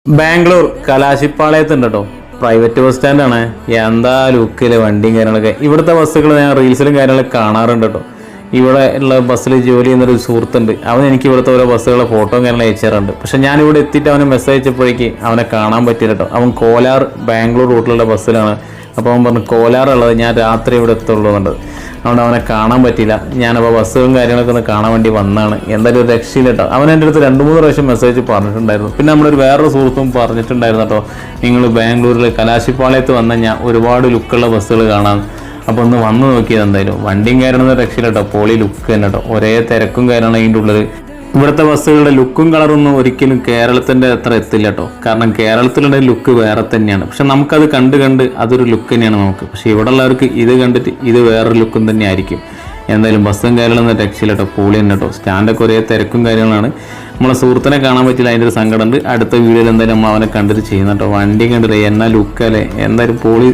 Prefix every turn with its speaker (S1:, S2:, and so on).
S1: ബാംഗ്ലൂർ കലാശിപ്പാളയത്തുണ്ട് കേട്ടോ. Private bus സ്റ്റാൻഡാണ്. എന്താ ലുക്കില് വണ്ടിയും കാര്യങ്ങളൊക്കെ. ഇവിടുത്തെ ബസ്സുകൾ ഞാൻ റീൽസിലും കാര്യങ്ങളൊക്കെ കാണാറുണ്ട് കേട്ടോ. ഇവിടെ ഉള്ള ബസ്സിൽ ജോലി ചെയ്യുന്നൊരു സുഹൃത്തുണ്ട്. അവൻ എനിക്ക് ഇവിടുത്തെ ഓരോ ബസ്സുകളുടെ ഫോട്ടോ കാര്യങ്ങൾ അയച്ചാറുണ്ട്. പക്ഷെ ഞാനിവിടെ എത്തിയിട്ട് അവന് മെസ്സേജ് അയച്ചപ്പോഴേക്ക് അവനെ കാണാൻ പറ്റില്ല കേട്ടോ. അവൻ കോലാർ ബാംഗ്ലൂർ റൂട്ടിലുള്ള ബസ്സിലാണ്. അപ്പോൾ അവൻ പറഞ്ഞു കോലാറുള്ളത് ഞാൻ രാത്രി ഇവിടെ എത്തുള്ളൂ എന്നുള്ളത്. അതുകൊണ്ട് അവനെ കാണാൻ പറ്റിയില്ല. ഞാനപ്പോൾ ബസ്സുകളും കാര്യങ്ങളൊക്കെ ഒന്ന് കാണാൻ വേണ്ടി വന്നതാണ്. എന്തായാലും ഒരു രക്ഷയില്ല കേട്ടോ. അവൻ എൻ്റെ അടുത്ത് 2-3 പ്രാവശ്യം മെസ്സേജ് പറഞ്ഞിട്ടുണ്ടായിരുന്നു. പിന്നെ നമ്മളൊരു വേറൊരു സുഹൃത്തും പറഞ്ഞിട്ടുണ്ടായിരുന്നു കേട്ടോ, നിങ്ങൾ ബാംഗ്ലൂരിൽ കലാശിപ്പാളയത്ത് വന്നാൽ ഞാൻ ഒരുപാട് ലുക്കുള്ള ബസ്സുകൾ കാണാം, അപ്പോൾ ഒന്ന് വന്ന് നോക്കിയത്. എന്തായാലും വണ്ടിയും കാര്യമൊന്നും രക്ഷയില്ല കേട്ടോ. പോളി ലുക്ക് തന്നെ കേട്ടോ. ഒരേ തിരക്കും കാര്യമാണ് അതിൻ്റെ ഉള്ളിൽ. ഇവിടുത്തെ ബസ്സുകളുടെ ലുക്കും കളറൊന്നും ഒരിക്കലും കേരളത്തിൻ്റെ അത്ര എത്തില്ല കേട്ടോ. കാരണം കേരളത്തിലുള്ള ലുക്ക് വേറെ തന്നെയാണ്. പക്ഷെ നമുക്കത് കണ്ട് അതൊരു ലുക്ക് തന്നെയാണ് നമുക്ക്. പക്ഷെ ഇവിടെ ഉള്ളവർക്ക് ഇത് കണ്ടിട്ട് ഇത് വേറൊരു ലുക്കും തന്നെ ആയിരിക്കും. എന്തായാലും ബസ്സും കാര്യങ്ങളൊന്നും രക്ഷയില്ല കേട്ടോ. പോളി തന്നെ കേട്ടോ. സ്റ്റാൻഡൊക്കെ ഒരേ തിരക്കും കാര്യങ്ങളാണ്. നമ്മളെ സുഹൃത്തിനെ കാണാൻ പറ്റില്ല, അതിൻ്റെ ഒരു സങ്കടമുണ്ട്. അടുത്ത വീഡിയോയിൽ എന്തായാലും നമ്മൾ അവനെ കണ്ടിട്ട് ചെയ്യുന്ന കേട്ടോ. വണ്ടി കണ്ടില്ല എന്നാ ലുക്കല്ലേ. എന്തായാലും പോളി